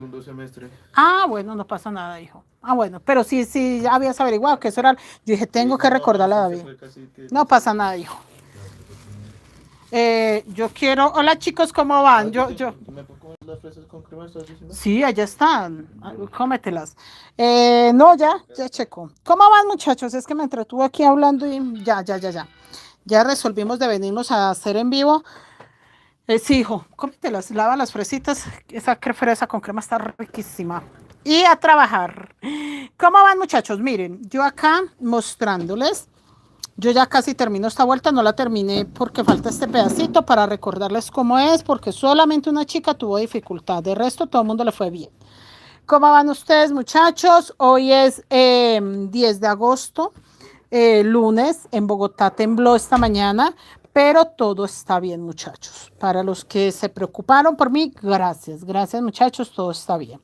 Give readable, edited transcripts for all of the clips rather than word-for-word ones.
segundo semestre. Ah, bueno, no pasa nada, hijo. Ah, bueno, pero sí, ya habías averiguado que eso era. Yo dije, Sí, tengo que no, no, recordarle a sí, se David. fue casi que No listo. pasa nada, hijo. No. Yo quiero. Hola, chicos, ¿cómo Ah, van? yo me puedo comer las fresas con crema, ¿estás diciendo? Sí, allá están. Cómetelas. No, ya checo. ¿Cómo van, muchachos? Es que me entretuve aquí hablando y ya. Ya resolvimos de venirnos a hacer en vivo. Sí, hijo, cómetelas, lava las fresitas. Esa fresa con crema está riquísima. Y a trabajar. ¿Cómo van, muchachos? Miren, yo acá mostrándoles. Yo ya casi termino esta vuelta, no la terminé porque falta este pedacito para recordarles cómo es, porque solamente una chica tuvo dificultad, de resto todo el mundo le fue bien. ¿Cómo van ustedes, muchachos? Hoy es 10 de agosto, lunes, en Bogotá tembló esta mañana, pero todo está bien, muchachos. Para los que se preocuparon por mí, gracias, muchachos, todo está bien.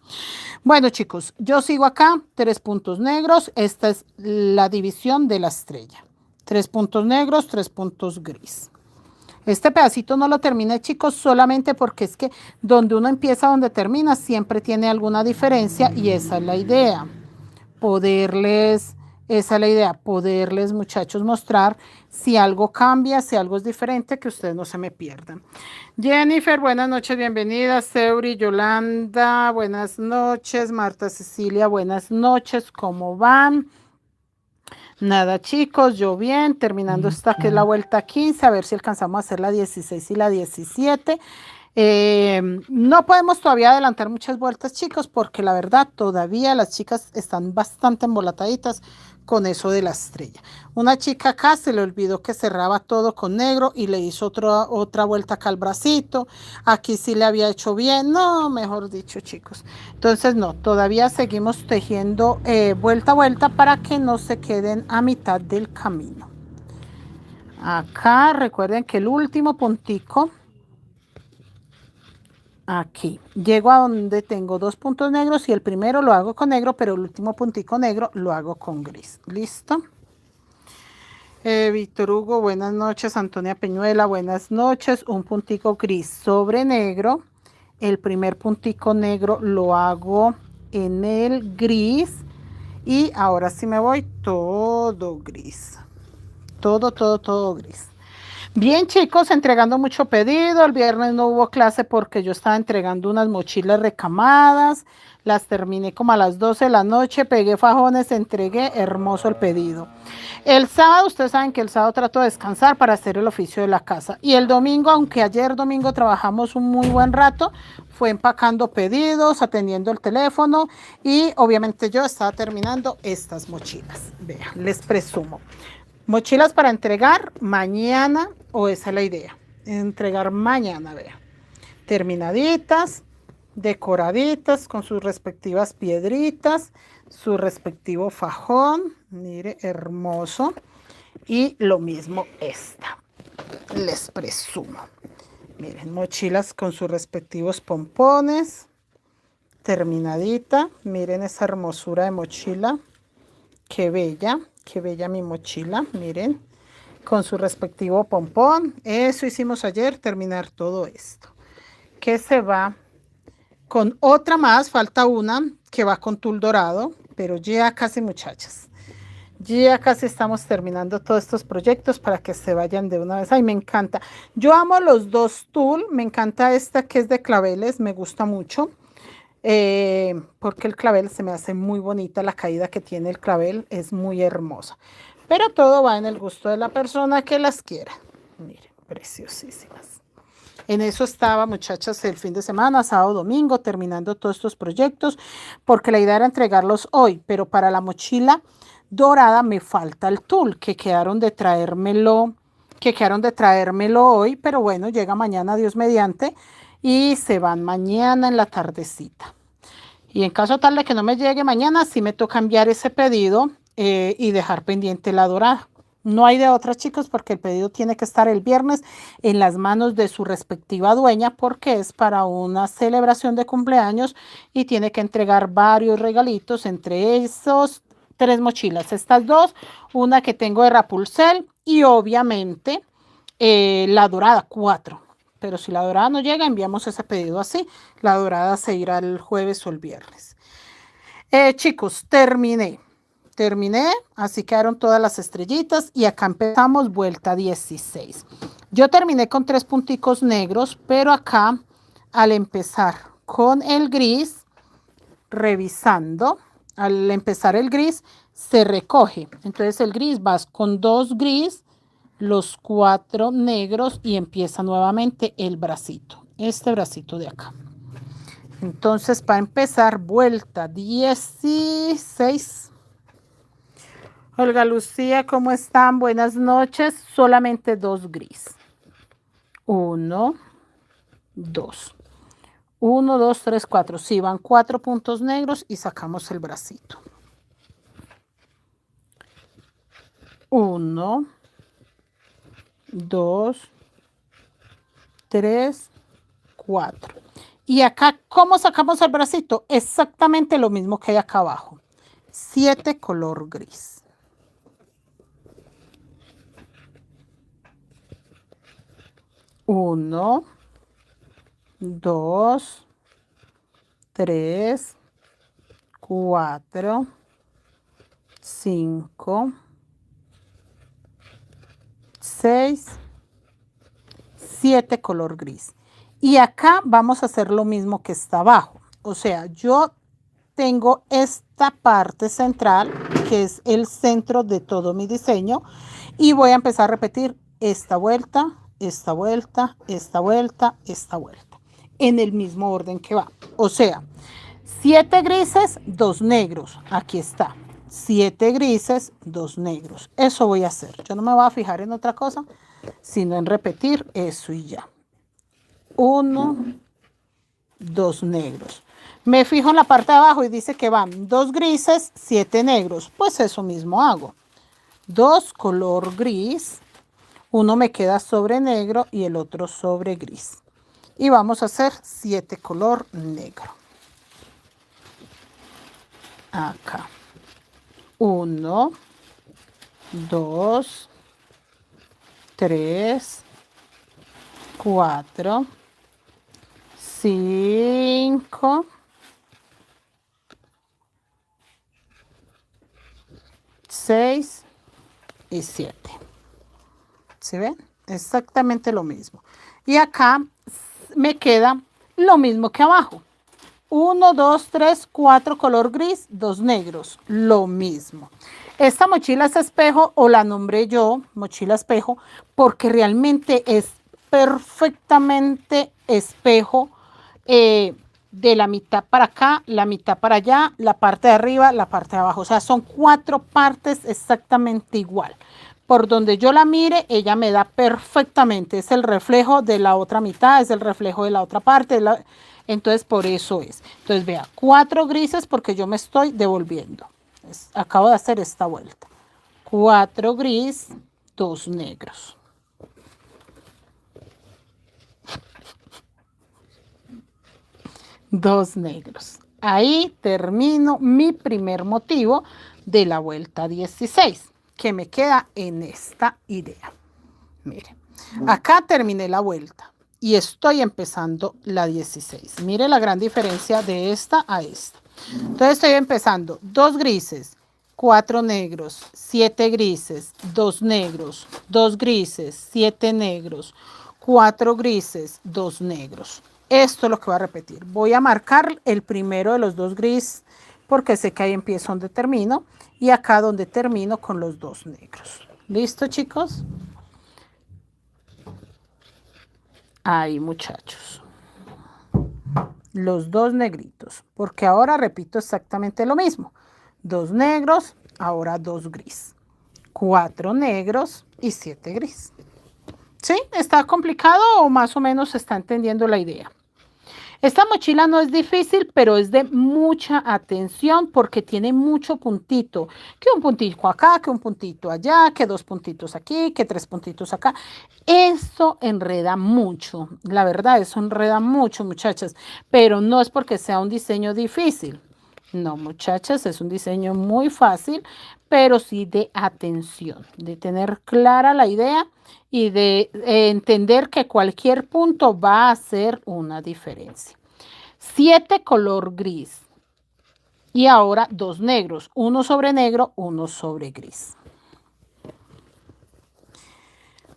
Bueno, chicos, yo sigo acá, 3 puntos negros, esta es la división de la estrella. 3 puntos negros, 3 puntos gris. Este pedacito no lo terminé, chicos, solamente porque es que donde uno empieza, donde termina, siempre tiene alguna diferencia y esa es la idea. Poderles, esa es la idea, poderles, muchachos, mostrar si algo cambia, si algo es diferente, que ustedes no se me pierdan. Jennifer, buenas noches, bienvenida. Seuri, Yolanda, buenas noches. Marta Cecilia, buenas noches, ¿cómo van? Nada, chicos, yo bien, terminando esta que es la vuelta 15, a ver si alcanzamos a hacer la 16 y la 17. No podemos todavía adelantar muchas vueltas, chicos, porque la verdad todavía las chicas están bastante embolataditas con eso de la estrella. Una chica acá se le olvidó que cerraba todo con negro y le hizo otra vuelta acá al bracito. Aquí sí le había hecho bien. No, mejor dicho, chicos. Entonces, no, todavía seguimos tejiendo vuelta a vuelta para que no se queden a mitad del camino. Acá recuerden que el último puntico, aquí, llego a donde tengo 2 puntos negros y el primero lo hago con negro, pero el último puntico negro lo hago con gris. ¿Listo? Víctor Hugo, buenas noches. Antonia Peñuela, buenas noches. Un puntico gris sobre negro. El primer puntico negro lo hago en el gris. Y ahora sí me voy todo gris. Todo gris. Bien, chicos, entregando mucho pedido. El viernes no hubo clase porque yo estaba entregando unas mochilas recamadas. Las terminé como a las 12 de la noche. Pegué fajones, entregué. Hermoso el pedido. El sábado, ustedes saben que el sábado trato de descansar para hacer el oficio de la casa. Y el domingo, aunque ayer domingo trabajamos un muy buen rato, fue empacando pedidos, atendiendo el teléfono y obviamente yo estaba terminando estas mochilas. Vean, les presumo. Mochilas para entregar mañana, o esa es la idea. Entregar mañana, vean. Terminaditas, decoraditas con sus respectivas piedritas, su respectivo fajón. Mire, hermoso. Y lo mismo esta. Les presumo. Miren, mochilas con sus respectivos pompones. Terminadita. Miren esa hermosura de mochila. Qué bella mi mochila. Miren, con su respectivo pompón. Eso hicimos ayer, terminar todo esto. Que se va con otra más, falta una que va con tul dorado, pero ya casi, muchachas. Ya casi estamos terminando todos estos proyectos para que se vayan de una vez. Ay, me encanta. Yo amo los dos tul. Me encanta esta que es de claveles. Me gusta mucho. Porque el clavel se me hace muy bonita. La caída que tiene el clavel es muy hermosa. Pero todo va en el gusto de la persona que las quiera. Miren, preciosísimas. En eso estaba, muchachas, el fin de semana, sábado, domingo, terminando todos estos proyectos, porque la idea era entregarlos hoy, pero para la mochila dorada me falta el tul, que quedaron de traérmelo hoy, pero bueno, llega mañana, Dios mediante, y se van mañana en la tardecita. Y en caso tal de que no me llegue mañana, sí me toca enviar ese pedido y dejar pendiente la dorada. No hay de otra, chicos, porque el pedido tiene que estar el viernes en las manos de su respectiva dueña porque es para una celebración de cumpleaños y tiene que entregar varios regalitos, entre esos 3 mochilas. Estas dos, una que tengo de Rapunzel y obviamente la dorada, 4. pero si la dorada no llega, enviamos ese pedido así. La dorada se irá el jueves o el viernes. Chicos, terminé, así quedaron todas las estrellitas y acá empezamos vuelta 16. Yo terminé con 3 punticos negros, pero acá al empezar con el gris, revisando, al empezar el gris se recoge, entonces el gris vas con 2 gris, los 4 negros y empieza nuevamente el bracito, este bracito de acá. Entonces para empezar vuelta 16. Olga Lucía, ¿cómo están? Buenas noches. Solamente 2 gris. 1, 2. 1, 2, 3, 4. Sí, van 4 puntos negros y sacamos el bracito. 1, 2, 3, 4. Y acá, ¿cómo sacamos el bracito? Exactamente lo mismo que hay acá abajo. 7 color gris. 1, 2, 3, 4, 5, 6, 7 color gris. Y acá vamos a hacer lo mismo que está abajo. O sea, yo tengo esta parte central, que es el centro de todo mi diseño, y voy a empezar a repetir esta vuelta, esta vuelta, esta vuelta, esta vuelta, en el mismo orden que va. O sea, 7 grises, 2 negros. Aquí está. 7 grises, 2 negros. Eso voy a hacer. Yo no me voy a fijar en otra cosa, sino en repetir eso y ya. 1, 2 negros. Me fijo en la parte de abajo y dice que van 2 grises, 7 negros. Pues eso mismo hago. 2 color gris. Uno me queda sobre negro y el otro sobre gris. Y vamos a hacer 7 color negro. Acá. 1, 2, 3, 4, 5, 6 y 7. ¿Sí ven? Exactamente lo mismo. Y acá me queda lo mismo que abajo. 1, 2, 3, 4 color gris, 2 negros. Lo mismo. Esta mochila es espejo, o la nombré yo mochila espejo, porque realmente es perfectamente espejo, de la mitad para acá, la mitad para allá, la parte de arriba, la parte de abajo. O sea, son 4 partes exactamente igual. Por donde yo la mire, ella me da perfectamente. Es el reflejo de la otra mitad, es el reflejo de la otra parte. Entonces, por eso es. Entonces, vea, 4 grises porque yo me estoy devolviendo. Acabo de hacer esta vuelta. 4 gris, 2 negros. Dos negros. Ahí termino mi primer motivo de la vuelta 16, que me queda en esta idea. Miren, acá terminé la vuelta y estoy empezando la 16. Mire la gran diferencia de esta a esta. Entonces estoy empezando 2 grises, 4 negros, 7 grises, 2 negros, 2 grises, 7 negros, 4 grises, 2 negros. Esto es lo que voy a repetir. Voy a marcar el primero de los 2 gris porque sé que ahí empiezo donde termino y acá donde termino con los 2 negros. ¿Listo, chicos? Ahí, muchachos. Los 2 negritos, porque ahora repito exactamente lo mismo. 2 negros, ahora 2 gris. 4 negros y 7 gris. ¿Sí? ¿Está complicado o más o menos se está entendiendo la idea? Esta mochila no es difícil, pero es de mucha atención porque tiene mucho puntito. Que un puntito acá, que un puntito allá, que 2 puntitos aquí, que 3 puntitos acá. Eso enreda mucho. La verdad, eso enreda mucho, muchachas. Pero no es porque sea un diseño difícil. No, muchachas, es un diseño muy fácil, pero sí de atención, de tener clara la idea y de entender que cualquier punto va a hacer una diferencia. 7 color gris. Y ahora 2 negros, uno sobre negro, uno sobre gris.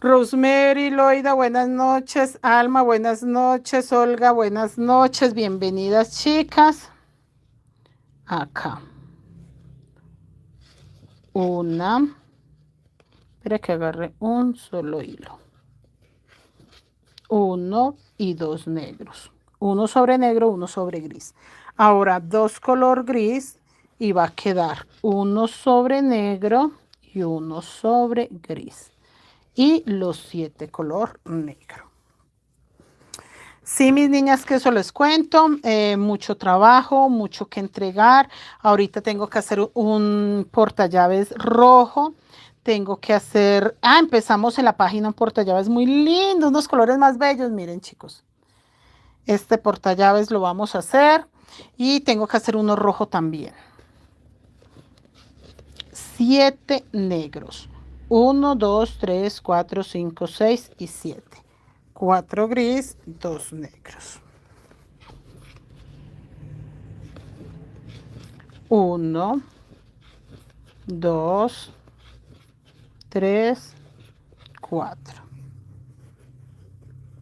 Rosemary, Loida, buenas noches. Alma, buenas noches. Olga, buenas noches. Bienvenidas, chicas. Acá. Una. Espera que agarre un solo hilo. 1 y 2 negros. Uno sobre negro, uno sobre gris. Ahora 2 color gris y va a quedar uno sobre negro y uno sobre gris. Y los 7 color negro. Sí, mis niñas, que eso les cuento. Mucho trabajo, mucho que entregar. Ahorita tengo que hacer un portallaves rojo. Tengo que hacer... empezamos en la página un portallaves muy lindo, unos colores más bellos. Miren, chicos. Este portallaves lo vamos a hacer. Y tengo que hacer uno rojo también. 7 negros. 1, 2, 3, 4, 5, 6 y 7. 4 gris, 2 negros. 1, 2, 3, 4.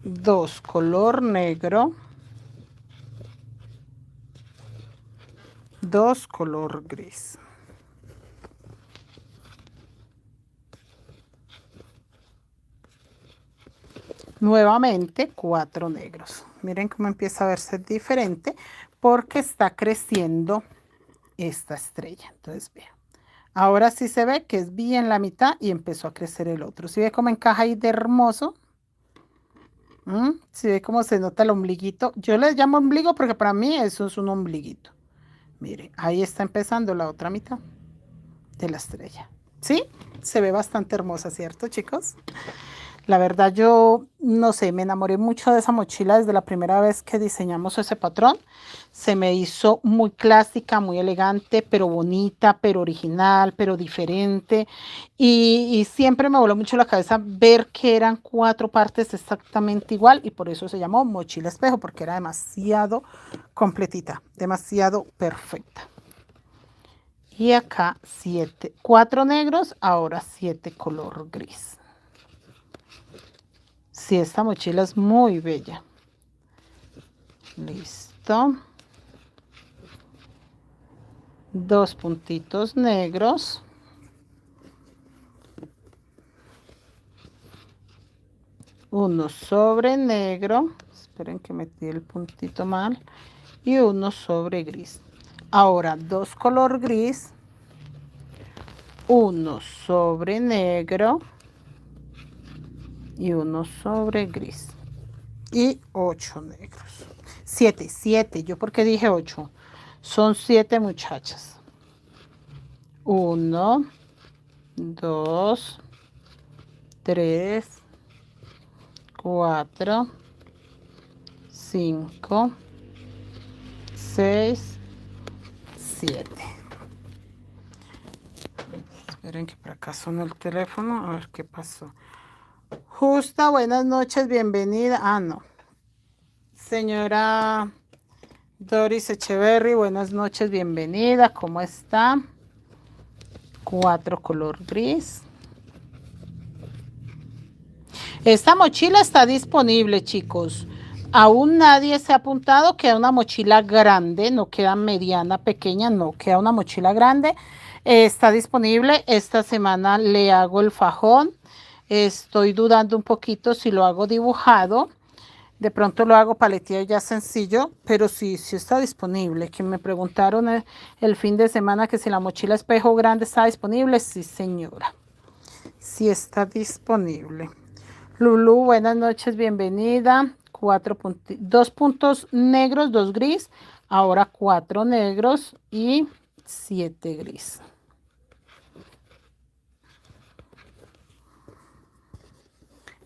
2 color negro. 2 color gris. Nuevamente 4 negros. Miren cómo empieza a verse diferente porque está creciendo esta estrella. Entonces vean. Ahora sí se ve que es bien la mitad y empezó a crecer el otro. ¿Sí ve cómo encaja ahí de hermoso? ¿Sí ve cómo se nota el ombliguito? Yo les llamo ombligo porque para mí eso es un ombliguito. Miren, ahí está empezando la otra mitad de la estrella. ¿Sí? Se ve bastante hermosa, ¿cierto, chicos? La verdad, yo no sé, me enamoré mucho de esa mochila desde la primera vez que diseñamos ese patrón. Se me hizo muy clásica, muy elegante, pero bonita, pero original, pero diferente. Y siempre me voló mucho la cabeza ver que eran 4 partes exactamente igual y por eso se llamó mochila espejo, porque era demasiado completita, demasiado perfecta. Y acá 7, 4 negros, ahora 7 color gris. Sí, esta mochila es muy bella. Listo. 2 puntitos negros. Uno sobre negro. Esperen que metí el puntito mal. Y uno sobre gris. Ahora 2 color gris. Uno sobre negro. Y uno sobre gris. Y 8 negros. 7, 7. ¿Yo por qué dije 8? Son 7 muchachas. 1, 2, 3, 4, 5, 6, 7. Esperen que por acá sonó el teléfono. A ver qué pasó. Justa, buenas noches, bienvenida. No. Señora Doris Echeverry, buenas noches, bienvenida. ¿Cómo está? 4 color gris. Esta mochila está disponible, chicos. Aún nadie se ha apuntado. Queda una mochila grande, no queda mediana, pequeña, no, queda una mochila grande. Está disponible. Esta semana le hago el fajón. Estoy dudando un poquito si lo hago dibujado. De pronto lo hago paleteado ya sencillo, pero sí está disponible. Que me preguntaron el fin de semana que si la mochila espejo grande está disponible. Sí, señora. Sí está disponible. Lulu, buenas noches, bienvenida. 2 puntos negros, 2 gris. Ahora 4 negros y 7 gris.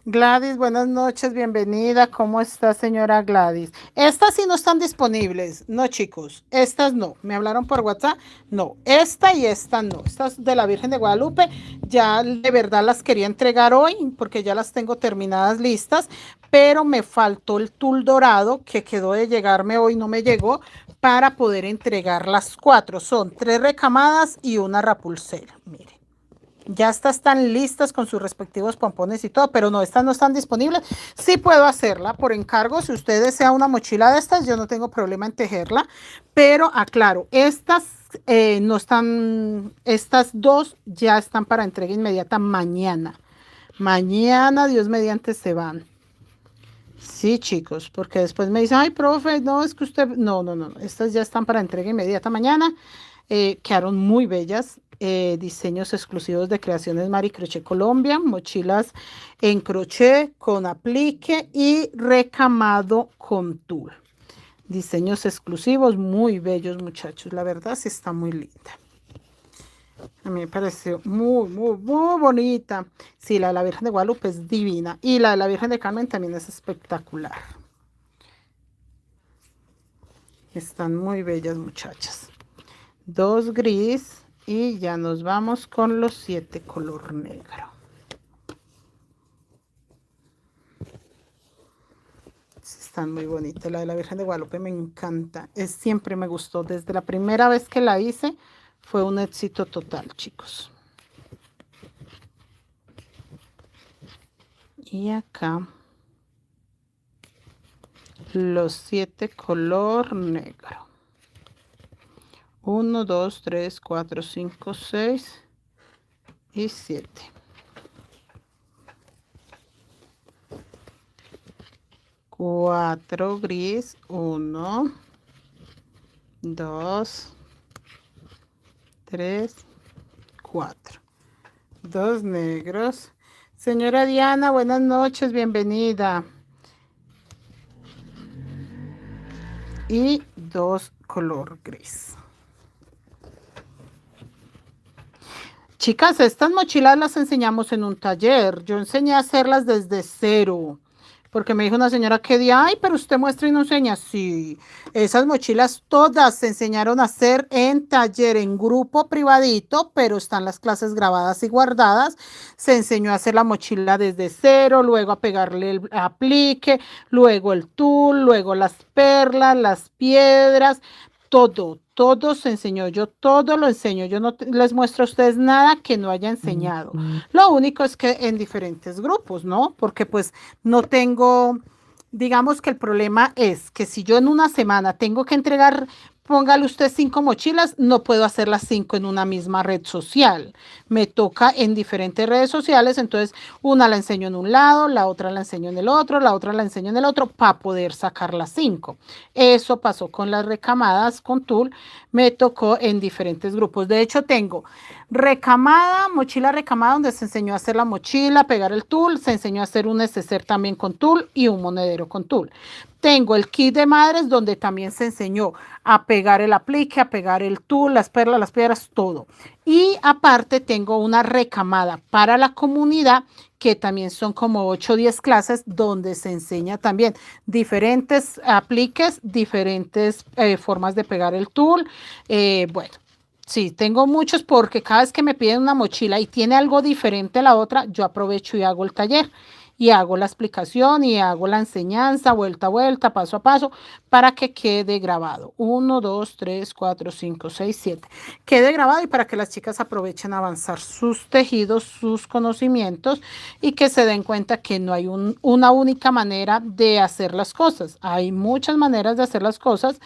Gladys, buenas noches, bienvenida. ¿Cómo está, señora Gladys? Estas sí no están disponibles. No, chicos, estas no. Me hablaron por WhatsApp. No, esta y esta no. Estas de la Virgen de Guadalupe ya de verdad las quería entregar hoy porque ya las tengo terminadas listas, pero me faltó el tul dorado que quedó de llegarme hoy, no me llegó, para poder entregar las 4. Son 3 recamadas y una Rapunzel. Mire. Ya estas están listas con sus respectivos pompones y todo, pero no, estas no están disponibles. Sí puedo hacerla por encargo. Si usted desea una mochila de estas, yo no tengo problema en tejerla. Pero aclaro, estas no están, estas dos ya están para entrega inmediata mañana. Mañana, Dios mediante, se van. Sí, chicos, porque después me dicen, ay, profe, no, es que usted, no, estas ya están para entrega inmediata mañana. Quedaron muy bellas, diseños exclusivos de Creaciones Mari Crochet Colombia, mochilas en crochet con aplique y recamado con tul. Diseños exclusivos muy bellos, muchachos, la verdad sí está muy linda. A mí me pareció muy bonita. Sí, la de la Virgen de Guadalupe es divina. Y la de la Virgen de Carmen también es espectacular. Están muy bellas, muchachas. 2 gris y ya nos vamos con los 7 color negro. Están muy bonitas. La de la Virgen de Guadalupe me encanta. Siempre me gustó. Desde la primera vez que la hice fue un éxito total, chicos. Y acá los 7 color negro. 1, 2, 3, 4, 5, 6 y 7. Cuatro gris, 1, 2, 3, 4. 2 negros. Señora Diana, buenas noches, bienvenida. Y 2 color gris. Chicas, estas mochilas las enseñamos en un taller. Yo enseñé a hacerlas desde cero. Porque me dijo una señora que día, ay, pero usted muestra y no enseña. Sí, esas mochilas todas se enseñaron a hacer en taller, en grupo privadito, pero están las clases grabadas y guardadas. Se enseñó a hacer la mochila desde cero, luego a pegarle el aplique, luego el tul, luego las perlas, las piedras, todo se enseñó, yo todo lo enseño, yo no les muestro a ustedes nada que no haya enseñado. Lo único es que en diferentes grupos, ¿no? Porque pues no tengo, digamos que el problema es que si yo en una semana tengo que entregar, póngale usted 5 mochilas, no puedo hacer las 5 en una misma red social. Me toca en diferentes redes sociales, entonces una la enseño en un lado, la otra la enseño en el otro, la otra la enseño en el otro para poder sacar las 5. Eso pasó con las recamadas con tul, me tocó en diferentes grupos. De hecho, tengo recamada, mochila recamada, donde se enseñó a hacer la mochila, pegar el tul, se enseñó a hacer un neceser también con tul y un monedero con tul. Tengo el kit de madres, donde también se enseñó a pegar el aplique, a pegar el tul, las perlas, las piedras, todo. Y aparte tengo una recamada para la comunidad, que también son como 8 o 10 clases, donde se enseña también diferentes apliques, diferentes formas de pegar el tul. Bueno, sí, tengo muchos porque cada vez que me piden una mochila y tiene algo diferente a la otra, yo aprovecho y hago el taller y hago la explicación y hago la enseñanza vuelta a vuelta, paso a paso, para que quede grabado. 1, 2, 3, 4, 5, 6, 7. Quede grabado y para que las chicas aprovechen a avanzar sus tejidos, sus conocimientos y que se den cuenta que no hay una única manera de hacer las cosas. Hay muchas maneras de hacer las cosas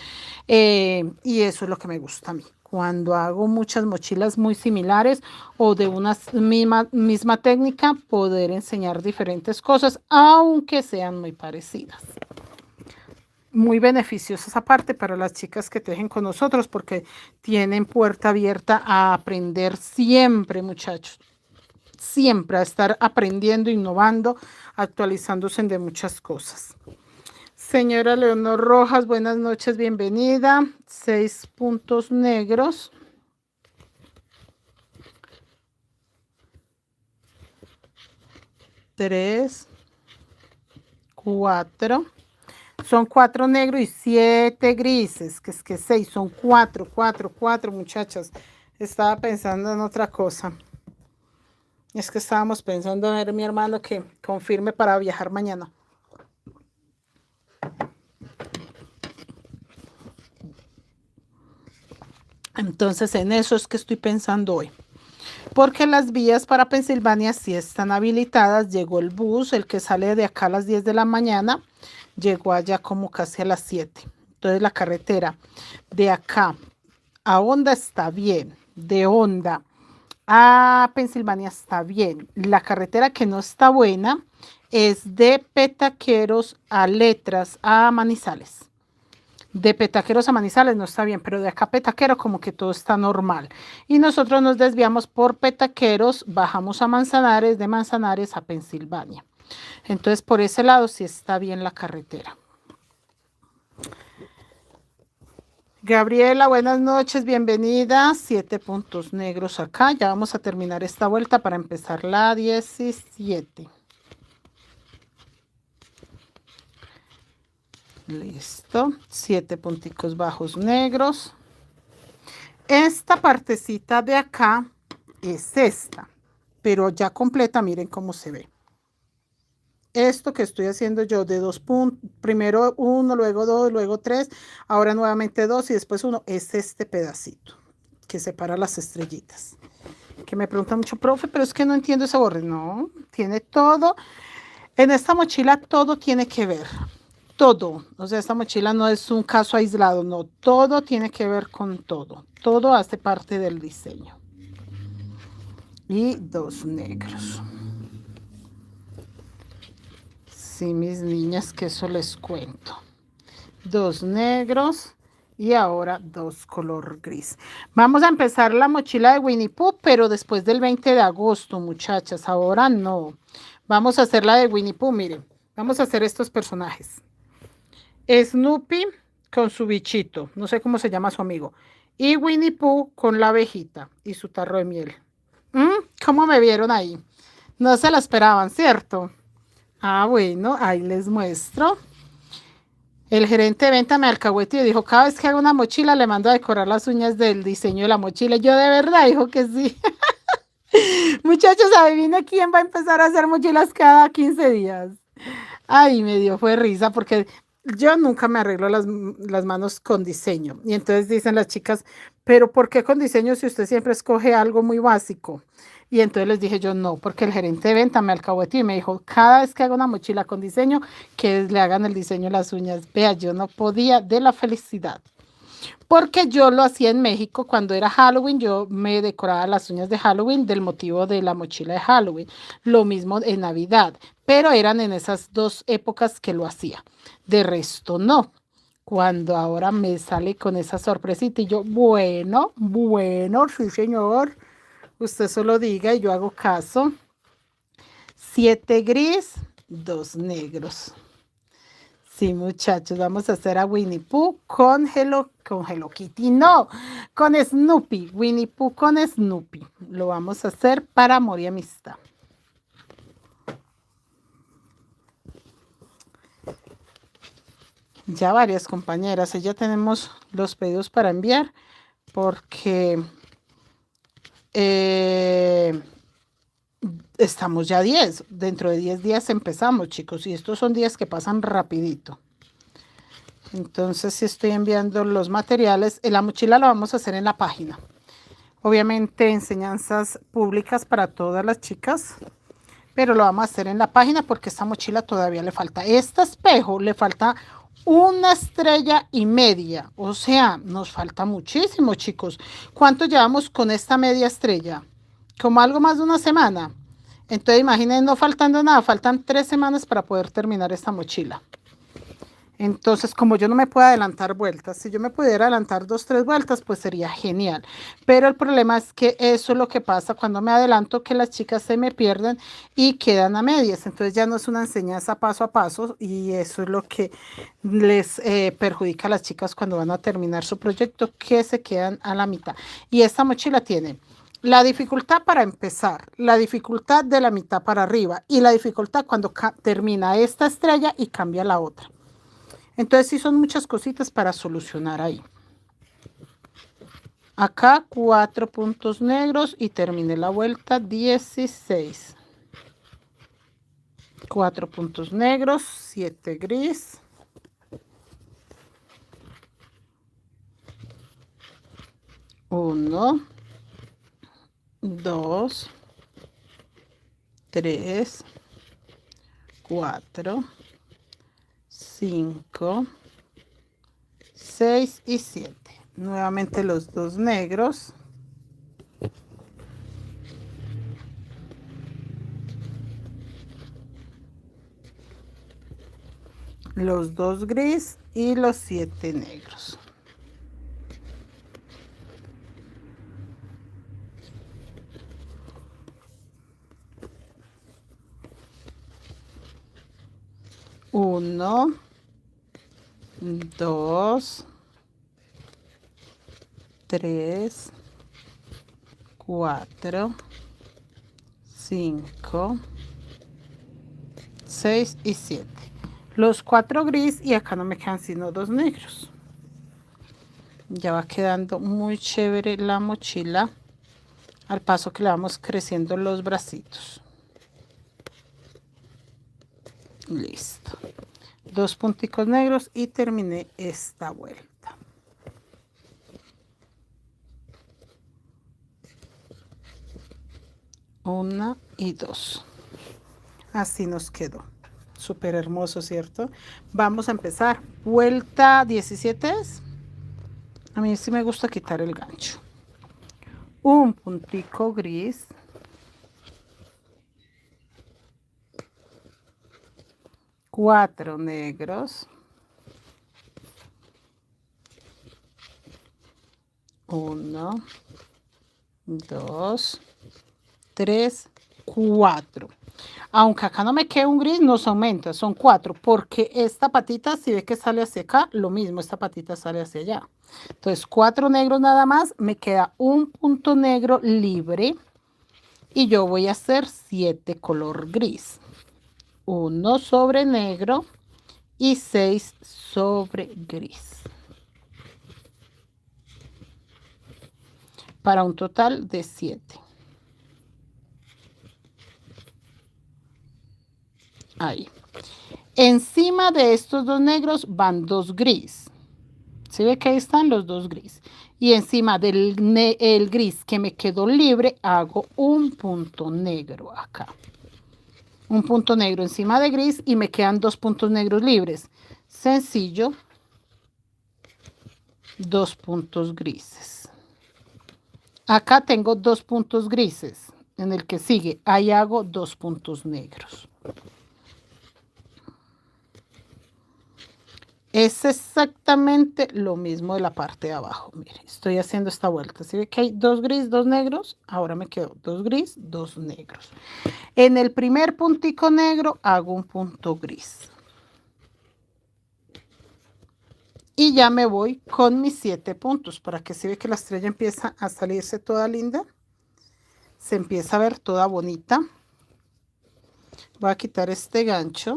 y eso es lo que me gusta a mí. Cuando hago muchas mochilas muy similares o de una misma técnica, poder enseñar diferentes cosas, aunque sean muy parecidas. Muy beneficiosa esa parte para las chicas que tejen con nosotros porque tienen puerta abierta a aprender siempre, muchachos. Siempre a estar aprendiendo, innovando, actualizándose de muchas cosas. Señora Leonor Rojas, buenas noches, bienvenida. 6 puntos negros. 3, 4. Son 4 negros y 7 grises, que es que 6, son 4, 4, 4, muchachas. Estaba pensando en otra cosa. Es que estábamos pensando en ver mi hermano que confirme para viajar mañana. Entonces en eso es que estoy pensando hoy. Porque las vías para Pensilvania sí están habilitadas. Llegó el bus, el que sale de acá a las 10 de la mañana, llegó allá como casi a las 7. Entonces la carretera de acá a Honda está bien, de Honda a Pensilvania está bien. La carretera que no está buena es de Petaqueros a Letras a Manizales. De Petaqueros a Manizales no está bien, pero de acá a Petaquero como que todo está normal. Y nosotros nos desviamos por Petaqueros, bajamos a Manzanares, de Manzanares a Pensilvania. Entonces por ese lado sí está bien la carretera. Gabriela, buenas noches, bienvenida. 7 puntos negros acá. Ya vamos a terminar esta vuelta para empezar la 17. Listo. 7 punticos bajos negros. Esta partecita de acá es esta, pero ya completa, miren cómo se ve. Esto que estoy haciendo yo de 2 puntos, primero 1, luego 2, luego 3, ahora nuevamente 2 y después 1, es este pedacito que separa las estrellitas. Que me preguntan mucho, profe, pero es que no entiendo ese borde. No, tiene todo. En esta mochila todo tiene que ver. Todo. O sea, esta mochila no es un caso aislado, no. Todo tiene que ver con todo. Todo hace parte del diseño. Y 2 negros. Sí, mis niñas, que eso les cuento. 2 negros y ahora 2 color gris. Vamos a empezar la mochila de Winnie Pooh, pero después del 20 de agosto, muchachas. Ahora no. Vamos a hacer la de Winnie Pooh, miren. Vamos a hacer estos personajes. Snoopy con su bichito, no sé cómo se llama su amigo. Y Winnie Pooh con la abejita y su tarro de miel. ¿Cómo me vieron ahí? No se la esperaban, ¿cierto? Ah, bueno, ahí les muestro. El gerente de venta me alcahueteó y dijo, cada vez que haga una mochila le mando a decorar las uñas del diseño de la mochila. Yo de verdad dijo que sí. Muchachos, adivina quién va a empezar a hacer mochilas cada 15 días. Ay, me dio fue risa porque yo nunca me arreglo las manos con diseño. Y entonces dicen las chicas, pero ¿por qué con diseño si usted siempre escoge algo muy básico? Y entonces les dije yo, no, porque el gerente de venta me alcahueteó y me dijo, cada vez que haga una mochila con diseño, que le hagan el diseño de las uñas. Vea, yo no podía de la felicidad. Porque yo lo hacía en México cuando era Halloween, yo me decoraba las uñas de Halloween del motivo de la mochila de Halloween. Lo mismo en Navidad, pero eran en esas 2 épocas que lo hacía. De resto no. Cuando ahora me sale con esa sorpresita y yo, bueno, sí señor. Usted solo diga y yo hago caso. 7 gris, 2 negros. Sí, muchachos, vamos a hacer a Winnie Pooh con Hello Kitty, no, con Snoopy. Winnie Pooh con Snoopy. Lo vamos a hacer para amor y amistad. Ya varias compañeras, ya tenemos los pedidos para enviar porque estamos ya 10, dentro de 10 días empezamos, chicos, y estos son días que pasan rapidito. Entonces, si estoy enviando los materiales, la mochila la vamos a hacer en la página. Obviamente, enseñanzas públicas para todas las chicas, pero lo vamos a hacer en la página porque esta mochila todavía le falta. Este espejo le falta 1,5 estrellas, o sea, nos falta muchísimo, chicos. ¿Cuánto llevamos con esta media estrella? Como algo más de una semana. Entonces, imaginen, no faltando nada, faltan 3 semanas para poder terminar esta mochila. Entonces, como yo no me puedo adelantar vueltas, si yo me pudiera adelantar 2, 3 vueltas, pues sería genial. Pero el problema es que eso es lo que pasa cuando me adelanto, que las chicas se me pierden y quedan a medias. Entonces ya no es una enseñanza paso a paso y eso es lo que les perjudica a las chicas cuando van a terminar su proyecto, que se quedan a la mitad. Y esta mochila tiene La dificultad para empezar, la dificultad de la mitad para arriba y la dificultad cuando termina esta estrella y cambia la otra. Entonces sí son muchas cositas para solucionar ahí. Acá 4 puntos negros y terminé la vuelta 16. 4 puntos negros, 7 gris. 1, 2, 3, 4, 5, 6 y 7. Nuevamente los dos negros. Los dos gris y los 7 negros. Uno, dos, tres, 4, 5, 6 y 7. Los 4 gris y acá no me quedan sino 2 negros. Ya va quedando muy chévere la mochila al paso que le vamos creciendo los bracitos. Listo. 2 punticos negros y terminé esta vuelta. 1 y 2. Así nos quedó. Súper hermoso, ¿cierto? Vamos a empezar. Vuelta 17 es. A mí sí me gusta quitar el gancho. Un puntico gris. Cuatro negros. 1, 2, 3, 4. Aunque acá no me queda un gris, nos aumenta, son 4, porque esta patita, si ve que sale hacia acá, lo mismo, esta patita sale hacia allá. Entonces, 4 negros nada más, me queda un punto negro libre y yo voy a hacer 7 color gris. 1 sobre negro y 6 sobre gris. Para un total de 7. Ahí. Encima de estos dos negros van 2 gris. ¿Sí ve que ahí están los 2 gris? Y encima del el gris que me quedó libre, hago un punto negro acá. Un punto negro encima de gris y me quedan 2 puntos negros libres. Sencillo. 2 puntos grises. Acá tengo 2 puntos grises. En el que sigue, ahí hago 2 puntos negros. Es exactamente lo mismo de la parte de abajo. Mire, estoy haciendo esta vuelta. ¿Sí ve que hay 2 gris, 2 negros? Ahora me quedo 2 gris, 2 negros. En el primer puntico negro hago un punto gris. Y ya me voy con mis 7 puntos para que se ve que la estrella empieza a salirse toda linda. Se empieza a ver toda bonita. Voy a quitar este gancho.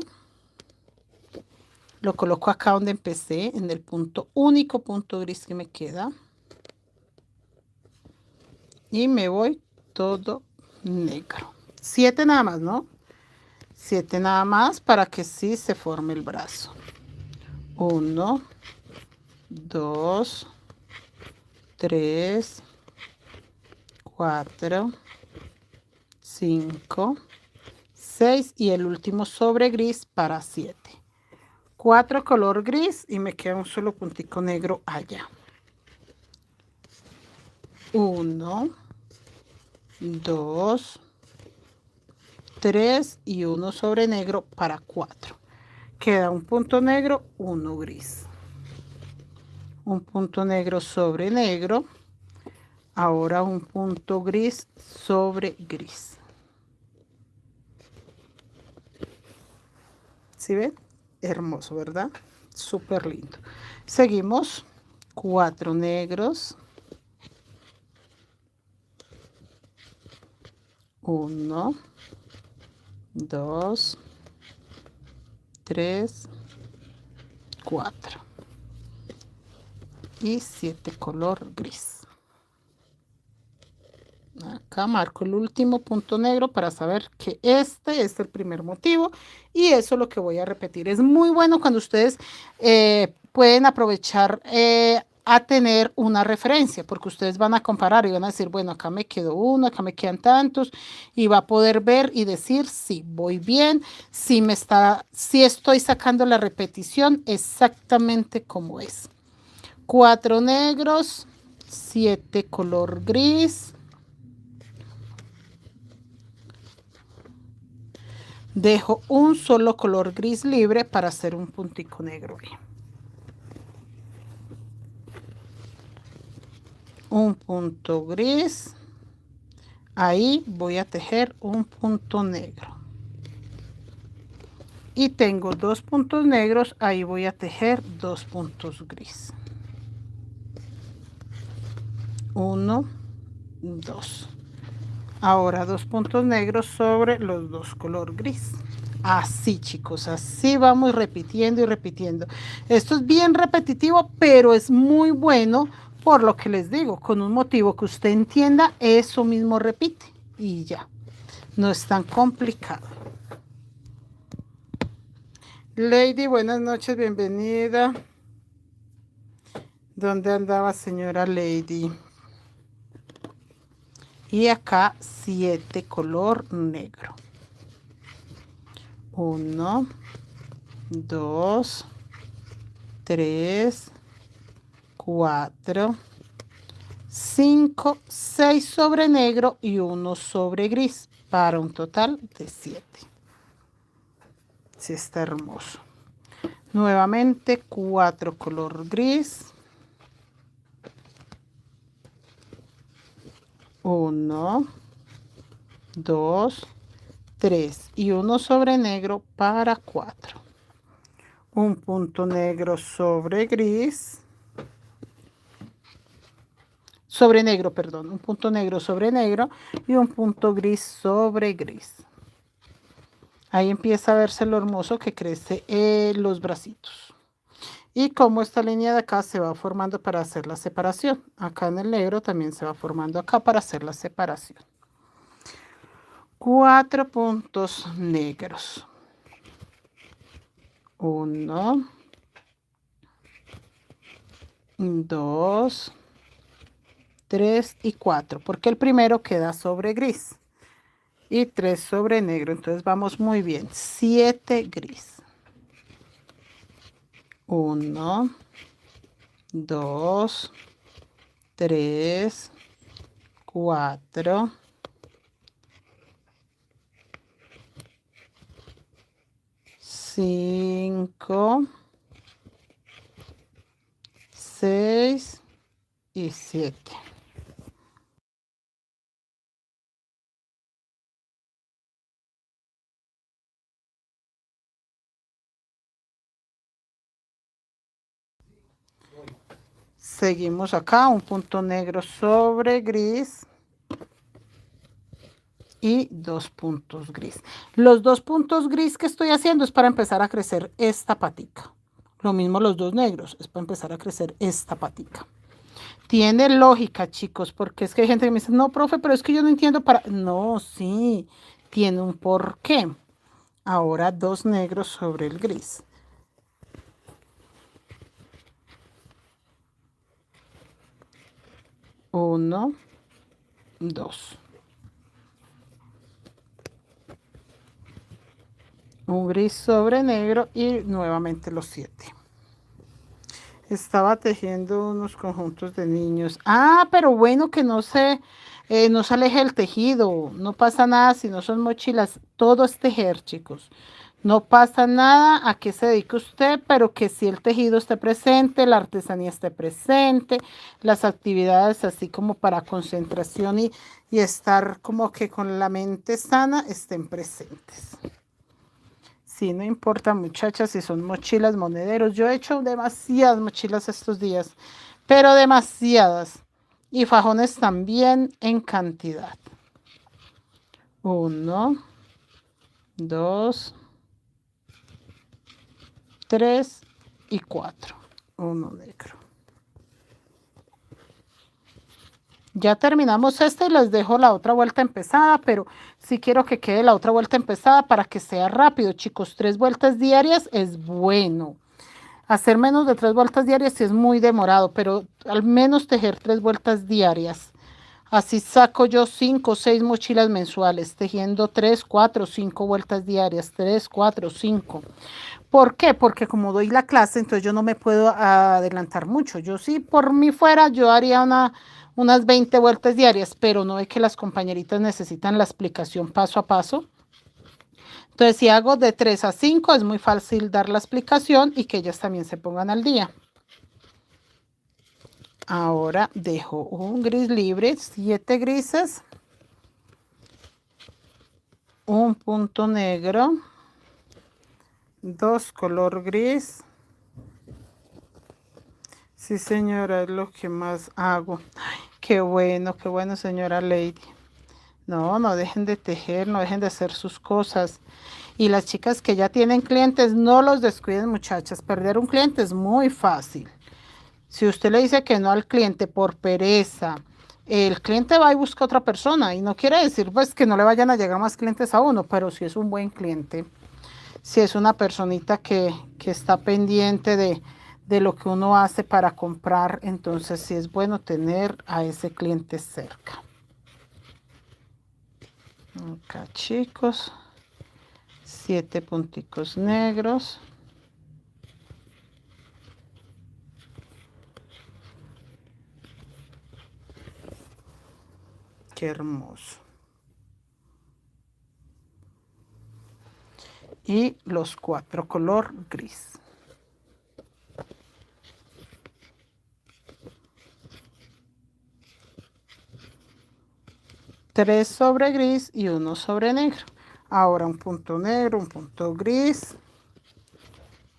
Lo coloco acá donde empecé, en el punto, único punto gris que me queda. Y me voy todo negro. 7 nada más, ¿no? 7 nada más para que sí se forme el brazo. 1, 2, 3, 4, 5, 6 y el último sobre gris para 7. 4 color gris y me queda un solo puntico negro allá. 1, 2, 3 y 1 sobre negro para 4. Queda un punto negro, 1 gris. Un punto negro sobre negro. Ahora un punto gris sobre gris. ¿Sí ven? Hermoso, ¿verdad? Súper lindo. Seguimos. 4 negros. 1, 2, 3, 4 y 7 color gris. Acá marco el último punto negro para saber que este es el primer motivo y eso es lo que voy a repetir. Es muy bueno cuando ustedes pueden aprovechar a tener una referencia, porque ustedes van a comparar y van a decir, bueno, acá me quedó uno, acá me quedan tantos, y va a poder ver y decir si voy bien, si estoy sacando la repetición exactamente como es. 4 negros, 7 color gris. Dejo un solo color gris libre para hacer un puntico negro. Un punto gris. Ahí voy a tejer un punto negro. Y tengo 2 puntos negros, ahí voy a tejer 2 puntos gris. 1, 2. Ahora 2 puntos negros sobre los 2 color gris. Así, chicos, así vamos repitiendo y repitiendo. Esto es bien repetitivo, pero es muy bueno por lo que les digo, con un motivo que usted entienda, eso mismo repite y ya. No es tan complicado. Lady, buenas noches, bienvenida. ¿Dónde andaba, señora Lady? Y acá 7 color negro. 1, 2, 3, 4, 5, 6 sobre negro y 1 sobre gris para un total de 7. Sí, está hermoso. Nuevamente 4 color gris. 1, 2, 3 y 1 sobre negro para 4. Un punto negro sobre gris. Sobre negro, perdón. Un punto negro sobre negro y un punto gris sobre gris. Ahí empieza a verse lo hermoso que crece los bracitos. Y como esta línea de acá se va formando para hacer la separación. Acá en el negro también se va formando acá para hacer la separación. 4 puntos negros. 1, 2, 3 y 4. Porque el primero queda sobre gris. Y 3 sobre negro. Entonces vamos muy bien. 7 gris. 1, 2, 3, 4, 5, 6 y 7. Seguimos acá, un punto negro sobre gris y 2 puntos gris. Los 2 puntos gris que estoy haciendo es para empezar a crecer esta patica. Lo mismo los 2 negros, es para empezar a crecer esta patica. Tiene lógica, chicos, porque es que hay gente que me dice, no, profe, pero es que yo no entiendo para... No, sí, tiene un porqué. Ahora 2 negros sobre el gris. 1, 2. Un gris sobre negro y nuevamente los 7. Estaba tejiendo unos conjuntos de niños. Ah, pero bueno que no se aleje el tejido. No pasa nada si no son mochilas. Todo es tejer, chicos. No pasa nada a qué se dedique usted, pero que si el tejido esté presente, la artesanía esté presente, las actividades así como para concentración y estar como que con la mente sana estén presentes. Sí, no importa, muchachas, si son mochilas, monederos. Yo he hecho demasiadas mochilas estos días, pero demasiadas. Y fajones también en cantidad. 1, 2, 3 y 4. Uno negro. Ya terminamos esta y les dejo la otra vuelta empezada, pero sí quiero que quede la otra vuelta empezada para que sea rápido, chicos. 3 vueltas diarias es bueno. Hacer menos de 3 vueltas diarias sí es muy demorado, pero al menos tejer 3 vueltas diarias. Así saco yo 5 o 6 mochilas mensuales, tejiendo 3, 4, 5 vueltas diarias, 3, 4, 5. ¿Por qué? Porque como doy la clase, entonces yo no me puedo adelantar mucho. Yo sí, por mí fuera, yo haría unas 20 vueltas diarias, pero no es que las compañeritas necesitan la explicación paso a paso. Entonces, si hago de 3 a 5, es muy fácil dar la explicación y que ellas también se pongan al día. Ahora dejo un gris libre, 7 grises, un punto negro, 2 color gris. Sí, señora, es lo que más hago. Ay, qué bueno, señora Lady. No dejen de tejer, no dejen de hacer sus cosas. Y las chicas que ya tienen clientes, no los descuiden, muchachas. Perder un cliente es muy fácil. Si usted le dice que no al cliente por pereza, el cliente va y busca otra persona. Y no quiere decir pues que no le vayan a llegar más clientes a uno, pero si es un buen cliente, si es una personita que está pendiente de lo que uno hace para comprar, entonces sí es bueno tener a ese cliente cerca. Acá, chicos, 7 punticos negros. Qué hermoso. Y los 4 color gris. Tres sobre gris y uno sobre negro. Ahora un punto negro, un punto gris,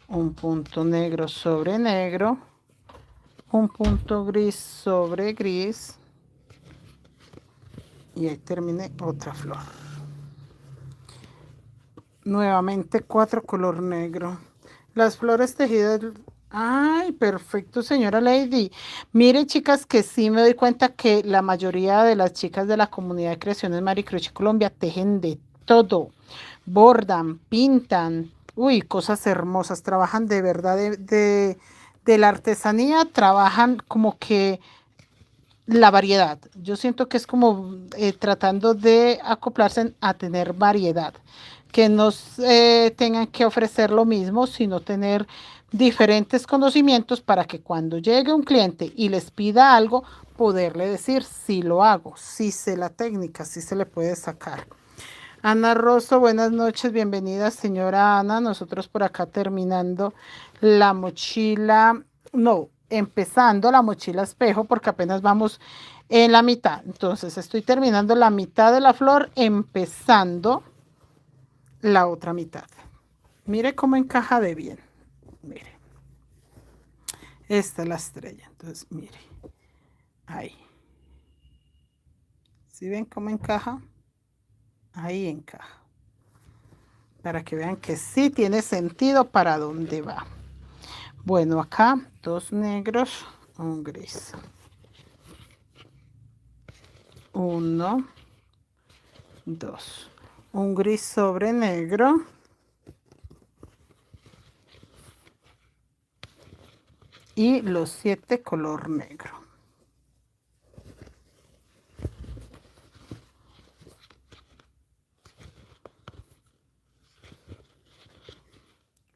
un punto negro sobre negro, un punto gris sobre gris y ahí terminé otra flor. Nuevamente 4 color negro. Las flores tejidas. Ay, perfecto, señora Lady. Mire, chicas, que sí me doy cuenta que la mayoría de las chicas de la comunidad de Creaciones Maricrochet Colombia tejen de todo. Bordan, pintan, uy, cosas hermosas. Trabajan de verdad de la artesanía, trabajan como que la variedad. Yo siento que es como tratando de acoplarse a tener variedad, que no tengan que ofrecer lo mismo, sino tener diferentes conocimientos para que cuando llegue un cliente y les pida algo, poderle decir si lo hago, si sé la técnica, si se le puede sacar. Ana Rosso, buenas noches, bienvenida señora Ana. Nosotros por acá terminando la mochila, no, empezando la mochila espejo porque apenas vamos en la mitad. Entonces estoy terminando la mitad de la flor, empezando la otra mitad. Mire cómo encaja de bien. Mire, esta es la estrella. Entonces, mire, ahí. ¿Sí ven cómo encaja? Ahí encaja. Para que vean que sí tiene sentido para dónde va. Bueno, acá 2 negros, un gris. 1, 2. Un gris sobre negro. Y los 7 color negro.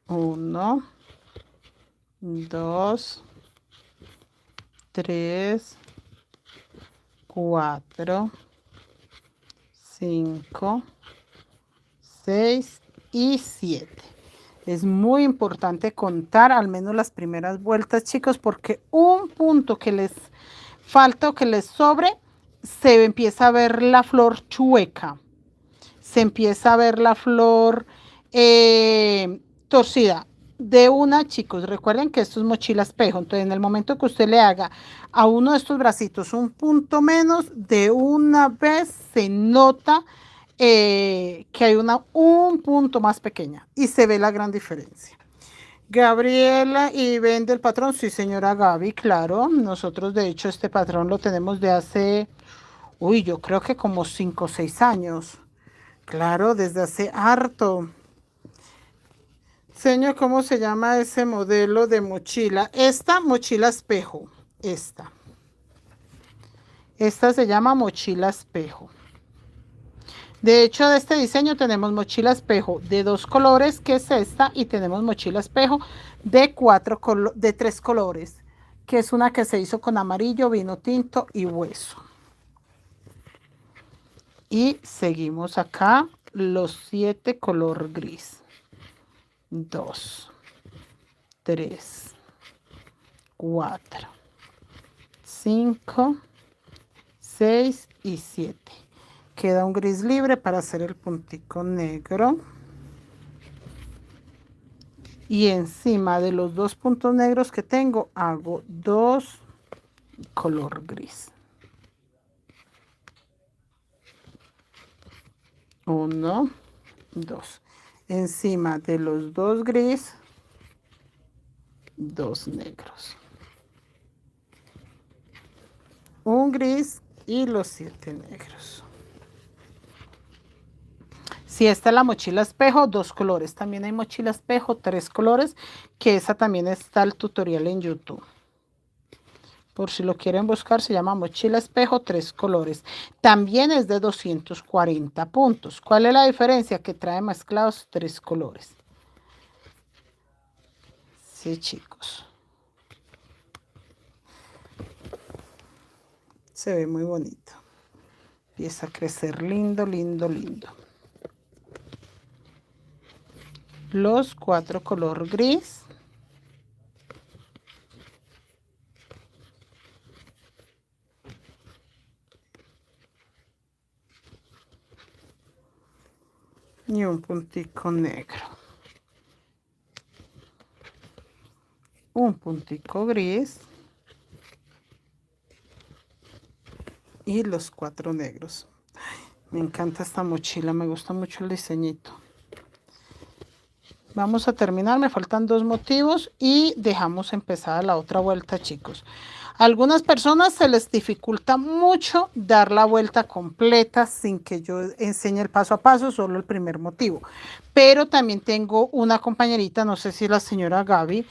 Uno, 2, 3, 4, 5, 6 y 7. Es muy importante contar al menos las primeras vueltas, chicos, porque un punto que les falta o que les sobre, se empieza a ver la flor chueca. Se empieza a ver la flor torcida. De una, chicos, recuerden que esto es mochila espejo. Entonces, en el momento que usted le haga a uno de estos bracitos un punto menos, de una vez se nota que hay un punto más pequeña y se ve la gran diferencia. Gabriela, ¿y vende el patrón? Sí, señora Gaby, claro. Nosotros, de hecho, este patrón lo tenemos de hace, uy, yo creo que como 5 o 6 años. Claro, desde hace harto. Señor, ¿cómo se llama ese modelo de mochila? Esta mochila espejo. Esta se llama mochila espejo. De hecho, de este diseño tenemos mochila espejo de 2 colores, que es esta, y tenemos mochila espejo de 3 colores, que es una que se hizo con amarillo, vino tinto y hueso. Y seguimos acá los 7 color gris. 2, 3, 4, 5, 6 y 7. Queda un gris libre para hacer el puntico negro. Y encima de los 2 puntos negros que tengo, hago 2 color gris. 1, 2. Encima de los 2 gris, 2 negros. Un gris y los 7 negros. Si esta es la mochila espejo, 2 colores. También hay mochila espejo, 3 colores, que esa también está el tutorial en YouTube. Por si lo quieren buscar, se llama mochila espejo, 3 colores. También es de 240 puntos. ¿Cuál es la diferencia? Que trae mezclados 3 colores. Sí, chicos. Se ve muy bonito. Empieza a crecer lindo, lindo, lindo. Los 4 color gris. Y un puntico negro. Un puntico gris. Y los 4 negros. Me encanta esta mochila, me gusta mucho el diseñito. Vamos a terminar, me faltan 2 motivos y dejamos empezar la otra vuelta, chicos. A algunas personas se les dificulta mucho dar la vuelta completa sin que yo enseñe el paso a paso, solo el primer motivo. Pero también tengo una compañerita, no sé si la señora Gaby,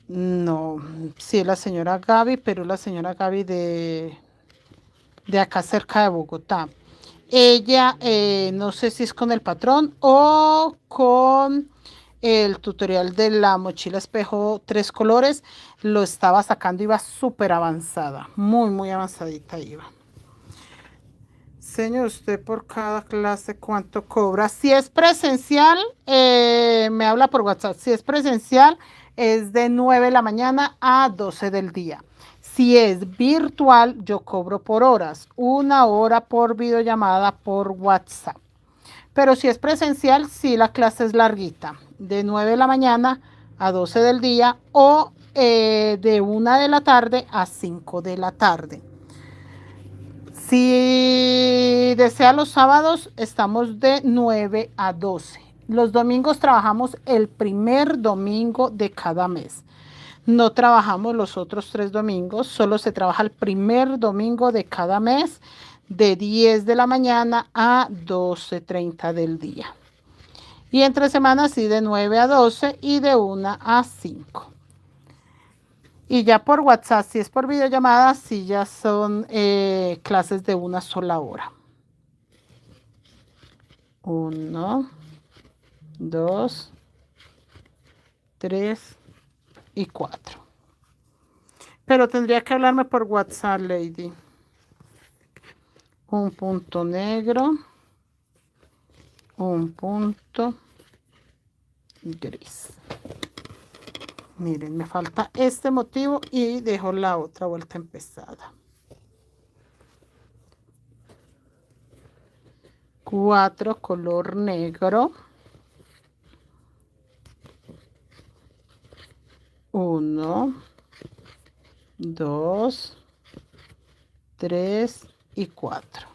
no, sí es la señora Gaby, pero la señora Gaby de acá cerca de Bogotá. Ella, no sé si es con el patrón o con el tutorial de la mochila espejo 3 colores, lo estaba sacando, iba súper avanzada, muy avanzadita iba. Señor, usted por cada clase, ¿cuánto cobra? Si es presencial, me habla por WhatsApp. Si es presencial, es de 9 de la mañana a 12 del día. Si es virtual, yo cobro por horas, 1 hora por videollamada por WhatsApp. Pero si es presencial, sí la clase es larguita, de 9 de la mañana a 12 del día o de 1 de la tarde a 5 de la tarde. Si desea los sábados, estamos de 9 a 12. Los domingos trabajamos el primer domingo de cada mes. No trabajamos los otros 3 domingos, solo se trabaja el primer domingo de cada mes de 10 de la mañana a 12:30 del día. Y entre semanas sí de 9 a 12 y de 1 a 5. Y ya por WhatsApp, si es por videollamada, sí ya son clases de una sola hora. 1, 2, 3 y 4. Pero tendría que hablarme por WhatsApp, Lady. Un punto negro. Un punto gris. Miren, me falta este motivo y dejo la otra vuelta empezada. 4 color negro. 1, 2, 3 y 4.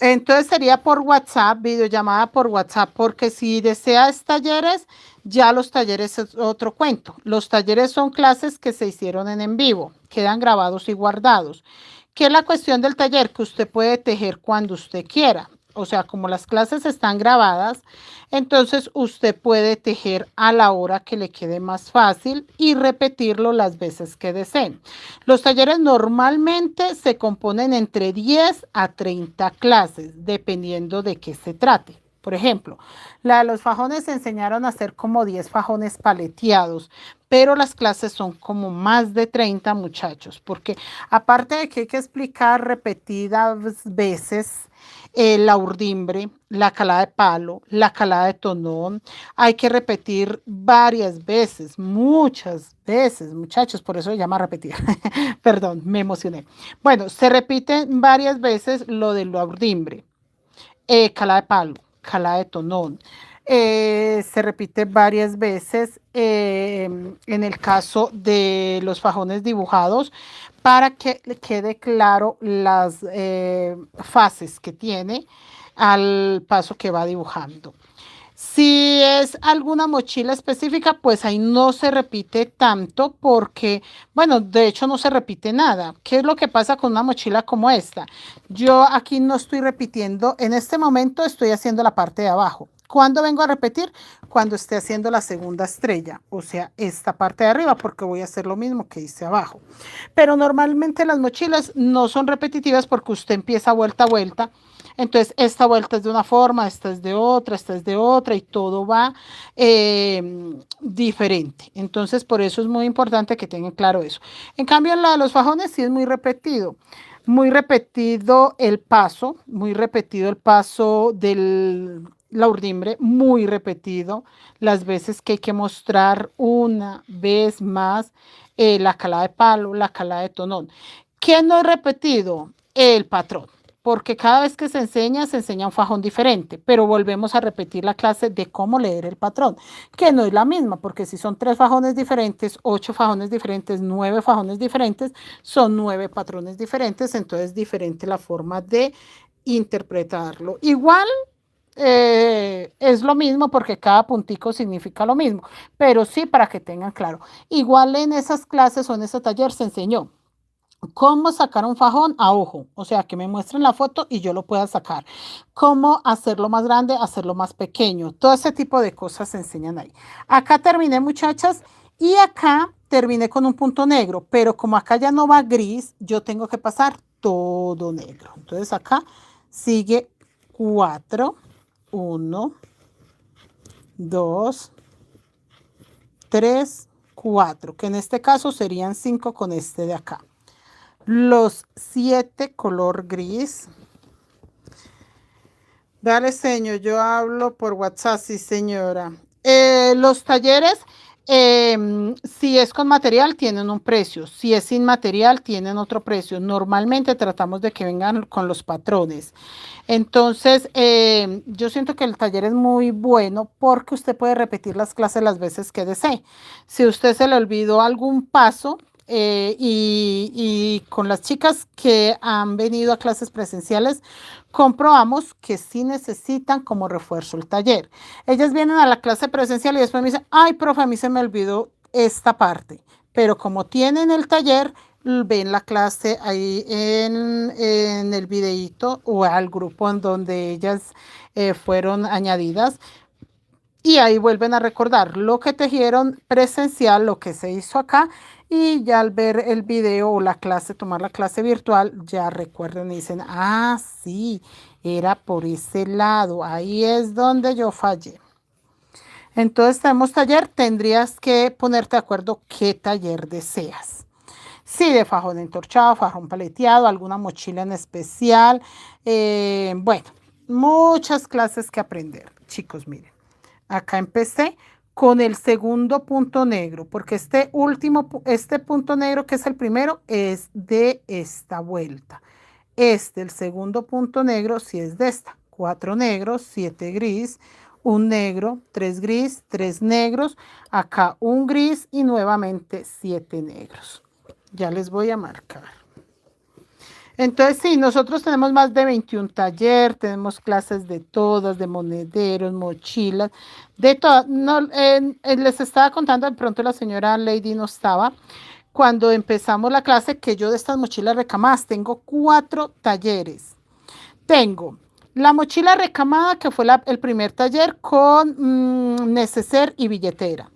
Entonces sería por WhatsApp, videollamada por WhatsApp, porque si deseas talleres, ya los talleres es otro cuento. Los talleres son clases que se hicieron en vivo, quedan grabados y guardados. ¿Qué es la cuestión del taller? Que usted puede tejer cuando usted quiera. O sea, como las clases están grabadas, entonces usted puede tejer a la hora que le quede más fácil y repetirlo las veces que deseen. Los talleres normalmente se componen entre 10 a 30 clases, dependiendo de qué se trate. Por ejemplo, la de los fajones enseñaron a hacer como 10 fajones paleteados, pero las clases son como más de 30 muchachos, porque aparte de que hay que explicar repetidas veces la urdimbre, la calada de palo, la calada de tonón, hay que repetir varias veces, muchas veces, muchachos, por eso se llama repetir. Perdón, me emocioné. Bueno, se repite varias veces lo de la urdimbre, calada de palo, calada de tonón. Se repite varias veces en el caso de los fajones dibujados para que le quede claro las fases que tiene al paso que va dibujando. Si es alguna mochila específica, pues ahí no se repite tanto porque, bueno, de hecho no se repite nada. ¿Qué es lo que pasa con una mochila como esta? Yo aquí no estoy repitiendo, en este momento estoy haciendo la parte de abajo. ¿Cuándo vengo a repetir? Cuando esté haciendo la segunda estrella, o sea, esta parte de arriba, porque voy a hacer lo mismo que hice abajo. Pero normalmente las mochilas no son repetitivas porque usted empieza vuelta a vuelta. Entonces, esta vuelta es de una forma, esta es de otra, esta es de otra y todo va diferente. Entonces, por eso es muy importante que tengan claro eso. En cambio, en la de los fajones sí es muy repetido el paso, muy repetido el paso del la urdimbre, muy repetido las veces que hay que mostrar una vez más la calada de palo, la calada de tonón. ¿Qué no es repetido? El patrón, porque cada vez que se enseña un fajón diferente, pero volvemos a repetir la clase de cómo leer el patrón, que no es la misma, porque si son 3 fajones diferentes, 8 fajones diferentes, 9 fajones diferentes, son 9 patrones diferentes, entonces es diferente la forma de interpretarlo. Igual es lo mismo porque cada puntico significa lo mismo, pero sí para que tengan claro. Igual en esas clases o en ese taller se enseñó cómo sacar un fajón a ojo, o sea, que me muestren la foto y yo lo pueda sacar. Cómo hacerlo más grande, hacerlo más pequeño. Todo ese tipo de cosas se enseñan ahí. Acá terminé, muchachas, y acá terminé con un punto negro, pero como acá ya no va gris, yo tengo que pasar todo negro. Entonces acá sigue 4, 1, 2, 3, 4, que en este caso serían 5 con este de acá. Los 7 color gris. Dale, señor, yo hablo por WhatsApp, sí, señora. Los talleres, si es con material, tienen un precio. Si es sin material, tienen otro precio. Normalmente tratamos de que vengan con los patrones. Entonces, yo siento que el taller es muy bueno porque usted puede repetir las clases las veces que desee. Si usted se le olvidó algún paso, y con las chicas que han venido a clases presenciales, comprobamos que sí necesitan como refuerzo el taller. Ellas vienen a la clase presencial y después me dicen, ay, profe, a mí se me olvidó esta parte. Pero como tienen el taller, ven la clase ahí en el videíto o al grupo en donde ellas fueron añadidas. Y ahí vuelven a recordar lo que tejieron presencial, lo que se hizo acá, y ya al ver el video o la clase, tomar la clase virtual, ya recuerden y dicen, ah, sí, era por ese lado, ahí es donde yo fallé. Entonces tenemos taller, tendrías que ponerte de acuerdo qué taller deseas. Sí, de fajón entorchado, fajón paleteado, alguna mochila en especial. Bueno, muchas clases que aprender, chicos, miren. Acá empecé con el segundo punto negro, porque este punto negro que es el primero es de esta vuelta. El segundo punto negro sí es de esta. 4 negros, 7 gris, un negro, 3 gris, 3 negros, acá un gris y nuevamente 7 negros. Ya les voy a marcar. Entonces, sí, nosotros tenemos más de 21 talleres, tenemos clases de todas, de monederos, mochilas, de todas. No, les estaba contando, de pronto la señora Lady no estaba, cuando empezamos la clase, que yo de estas mochilas recamadas tengo 4 talleres. Tengo la mochila recamada, que fue el primer taller con neceser y billetera.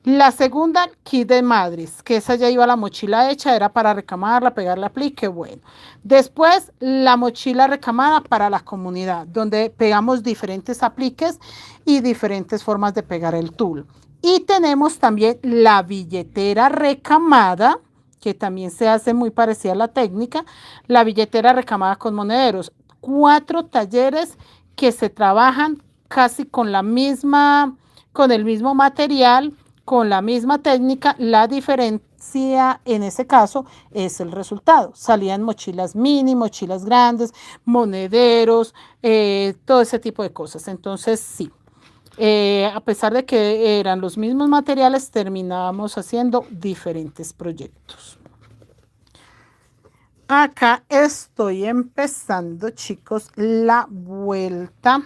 La segunda, kit de madres, que esa ya iba la mochila hecha, era para recamarla, pegarle aplique, bueno. Después, la mochila recamada para la comunidad, donde pegamos diferentes apliques y diferentes formas de pegar el tul. Y tenemos también la billetera recamada, que también se hace muy parecida a la técnica, la billetera recamada con monederos. 4 talleres que se trabajan casi con la misma, con el mismo material, con la misma técnica. La diferencia en ese caso es el resultado. Salían mochilas mini, mochilas grandes, monederos, todo ese tipo de cosas. Entonces, sí, a pesar de que eran los mismos materiales, terminábamos haciendo diferentes proyectos. Acá estoy empezando, chicos, la vuelta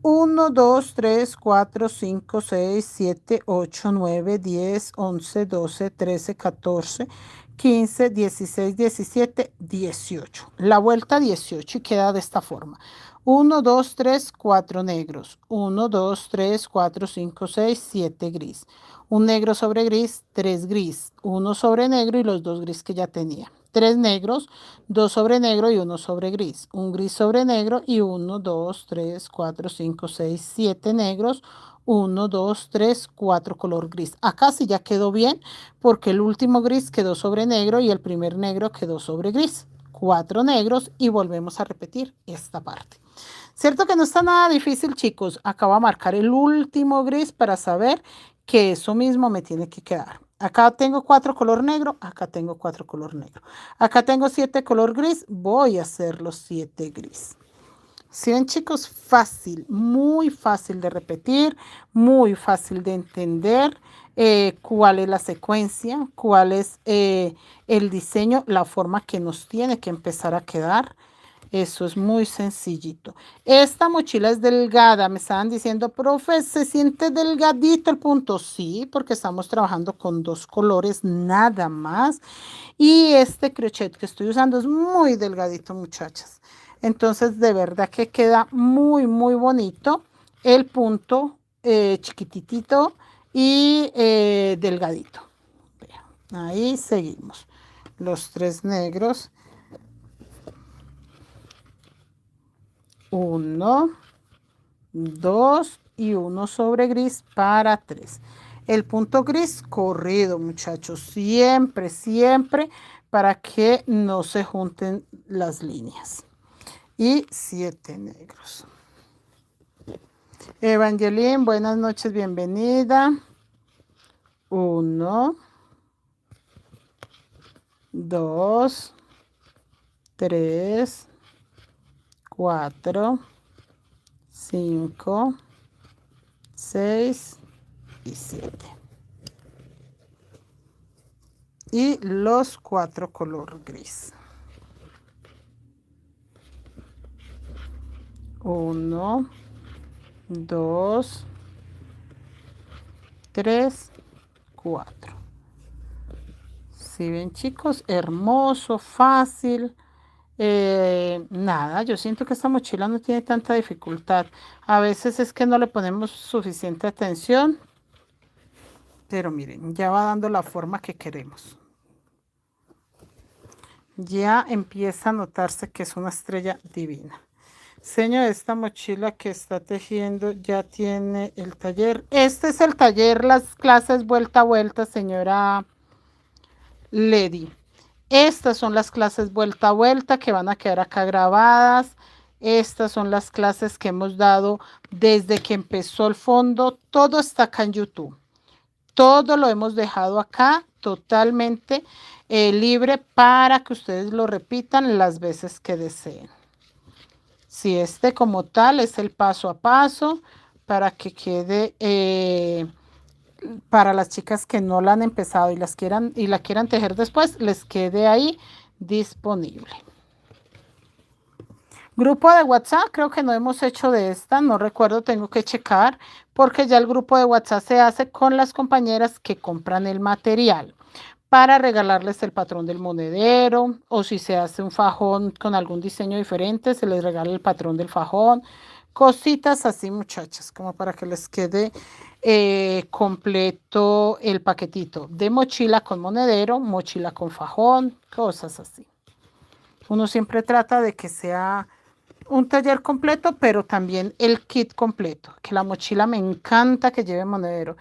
1, 2, 3, 4, 5, 6, 7, 8, 9, 10, 11, 12, 13, 14, 15, 16, 17, 18. La vuelta 18 y queda de esta forma. 1, 2, 3, 4 negros. 1, 2, 3, 4, 5, 6, 7 gris. Un negro sobre gris, 3 gris. 1 sobre negro y los 2 gris que ya tenía. 3 negros, 2 sobre negro y 1 sobre gris. Un gris sobre negro y 1, 2, 3, 4, 5, 6, 7 negros. 1, 2, 3, 4 color gris. Acá sí ya quedó bien porque el último gris quedó sobre negro y el primer negro quedó sobre gris. 4 negros y volvemos a repetir esta parte. Cierto que no está nada difícil, chicos. Acabo de marcar el último gris para saber que eso mismo me tiene que quedar. Acá tengo 4 color negro, acá tengo 4 color negro. Acá tengo 7 color gris, voy a hacer los 7 gris. ¿Sí ven, chicos? Fácil, muy fácil de repetir, muy fácil de entender cuál es la secuencia, cuál es el diseño, la forma que nos tiene que empezar a quedar. Eso es muy sencillito. Esta mochila es delgada. Me estaban diciendo, profe, ¿se siente delgadito el punto? Sí, porque estamos trabajando con 2 colores nada más. Y este crochet que estoy usando es muy delgadito, muchachas. Entonces, de verdad que queda muy, muy bonito el punto chiquitito y delgadito. Vean, ahí seguimos. Los 3 negros. 1, 2 y 1 sobre gris para 3. El punto gris corrido, muchachos, siempre, siempre, para que no se junten las líneas. Y 7 negros. Evangeline, buenas noches, bienvenida. 1, 2, 3, 4, 5, 6 y 7. Y los 4 color gris. 1, 2, 3, 4. ¿Sí ven, chicos? Hermoso, fácil. Nada, yo siento que esta mochila no tiene tanta dificultad. A veces es que no le ponemos suficiente atención. Pero miren, ya va dando la forma que queremos. Ya empieza a notarse que es una estrella divina. Diseño de esta mochila que está tejiendo ya tiene el taller. Este es el taller, las clases vuelta a vuelta, señora Lady. Estas son las clases vuelta a vuelta que van a quedar acá grabadas. Estas son las clases que hemos dado desde que empezó el fondo. Todo está acá en YouTube. Todo lo hemos dejado acá totalmente libre para que ustedes lo repitan las veces que deseen. Si este como tal es el paso a paso para que quede para las chicas que no la han empezado y la quieran tejer después, les quede ahí disponible. Grupo de WhatsApp, creo que no hemos hecho de esta, no recuerdo, tengo que checar, porque ya el grupo de WhatsApp se hace con las compañeras que compran el material para regalarles el patrón del monedero, o si se hace un fajón con algún diseño diferente, se les regala el patrón del fajón, cositas así, muchachas, como para que les quede completo el paquetito de mochila con monedero, mochila con fajón, cosas así. Uno siempre trata de que sea un taller completo, pero también el kit completo, que la mochila me encanta que lleve monedero.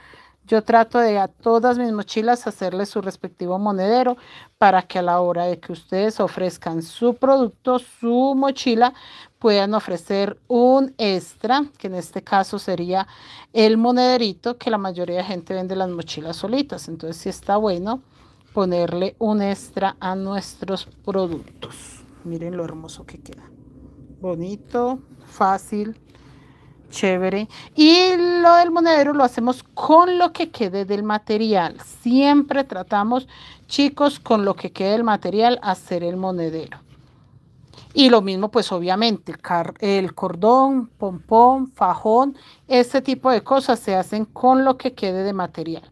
Yo trato de a todas mis mochilas hacerle su respectivo monedero para que a la hora de que ustedes ofrezcan su producto, su mochila, puedan ofrecer un extra, que en este caso sería el monederito, que la mayoría de gente vende las mochilas solitas. Entonces sí está bueno ponerle un extra a nuestros productos. Miren lo hermoso que queda. Bonito, fácil, chévere. Y lo del monedero lo hacemos con lo que quede del material. Siempre tratamos, chicos, con lo que quede del material, hacer el monedero. Y lo mismo, pues obviamente, el cordón, pompón, fajón, este tipo de cosas se hacen con lo que quede de material.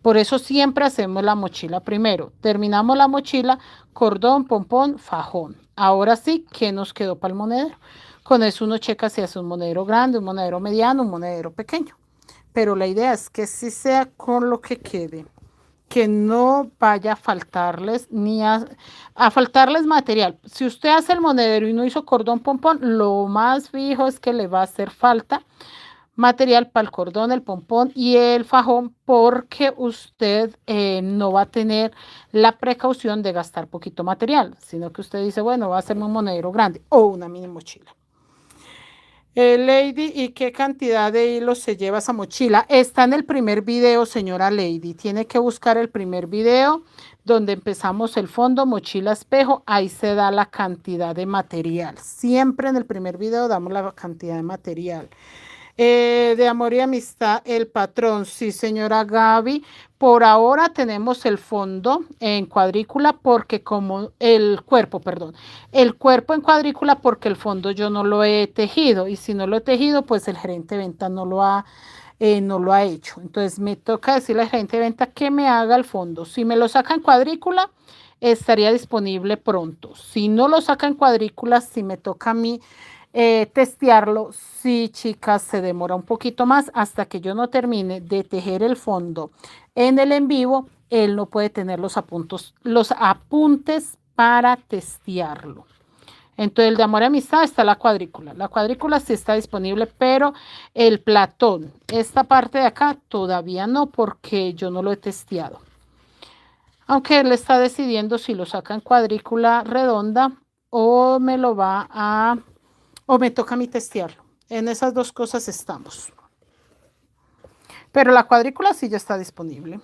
Por eso siempre hacemos la mochila primero. Terminamos la mochila, cordón, pompón, fajón. Ahora sí, ¿qué nos quedó para el monedero? Con eso uno checa si hace un monedero grande, un monedero mediano, un monedero pequeño. Pero la idea es que sí sea con lo que quede, que no vaya a faltarles ni a faltarles material. Si usted hace el monedero y no hizo cordón pompón, lo más fijo es que le va a hacer falta material para el cordón, el pompón y el fajón, porque usted no va a tener la precaución de gastar poquito material, sino que usted dice, bueno, va a hacerme un monedero grande o una mini mochila. Lady, ¿y qué cantidad de hilos se lleva esa mochila? Está en el primer video, señora Lady. Tiene que buscar el primer video donde empezamos el fondo, mochila, espejo. Ahí se da la cantidad de material. Siempre en el primer video damos la cantidad de material. De amor y amistad, el patrón. Sí, señora Gaby. Por ahora tenemos el fondo en cuadrícula porque como el cuerpo en cuadrícula porque el fondo yo no lo he tejido y si no lo he tejido, pues el gerente de venta no lo ha hecho. Entonces me toca decirle al gerente de venta que me haga el fondo. Si me lo saca en cuadrícula, estaría disponible pronto. Si no lo saca en cuadrícula, si me toca a mí testearlo, sí, chicas, se demora un poquito más hasta que yo no termine de tejer el fondo en el en vivo. Él no puede tener los apuntes para testearlo. Entonces el de amor y amistad está la cuadrícula sí está disponible, pero el platón, esta parte de acá todavía no, porque yo no lo he testeado, aunque él está decidiendo si lo saca en cuadrícula redonda o me lo va a o me toca a mí testearlo. En esas dos cosas estamos. Pero la cuadrícula sí ya está disponible.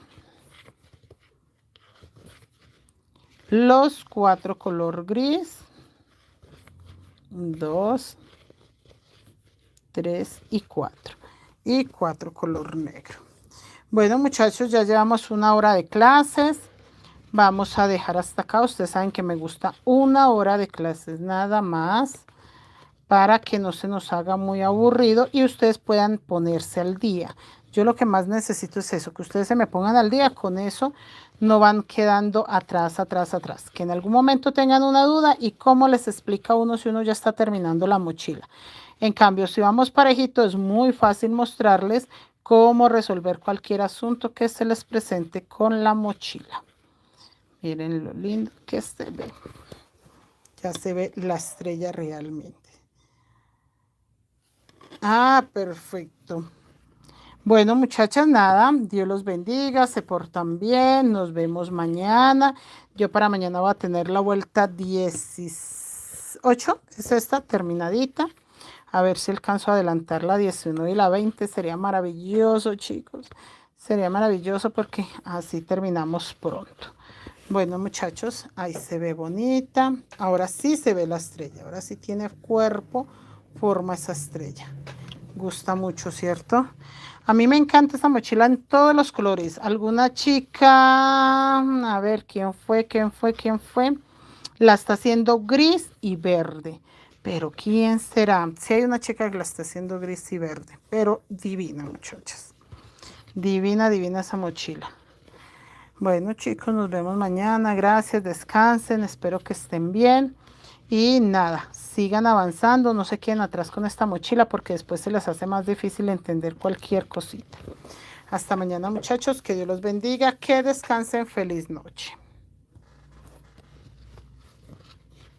Los 4 color gris. 2, 3 y 4. Y 4 color negro. Bueno, muchachos, ya llevamos 1 hora de clases. Vamos a dejar hasta acá. Ustedes saben que me gusta 1 hora de clases nada más, para que no se nos haga muy aburrido y ustedes puedan ponerse al día. Yo lo que más necesito es eso, que ustedes se me pongan al día, con eso no van quedando atrás, que en algún momento tengan una duda y cómo les explica uno si uno ya está terminando la mochila. En cambio, si vamos parejito, es muy fácil mostrarles cómo resolver cualquier asunto que se les presente con la mochila. Miren lo lindo que se ve. Ya se ve la estrella realmente. Ah, perfecto. Bueno, muchachas, nada, Dios los bendiga, se portan bien, nos vemos mañana. Yo para mañana voy a tener la vuelta 18, es esta, terminadita. A ver si alcanzo a adelantar la 19 y la 20, sería maravilloso, chicos. Sería maravilloso porque así terminamos pronto. Bueno, muchachos, ahí se ve bonita. Ahora sí se ve la estrella, ahora sí tiene cuerpo, forma esa estrella. Gusta mucho, ¿cierto? A mí me encanta esa mochila en todos los colores. Alguna chica, a ver, ¿quién fue? La está haciendo gris y verde. Pero ¿quién será? Si hay una chica que la está haciendo gris y verde. Pero divina, muchachas. Divina, divina esa mochila. Bueno, chicos, nos vemos mañana. Gracias, descansen. Espero que estén bien. Y nada, sigan avanzando. No se queden atrás con esta mochila porque después se les hace más difícil entender cualquier cosita. Hasta mañana, muchachos. Que Dios los bendiga. Que descansen. Feliz noche.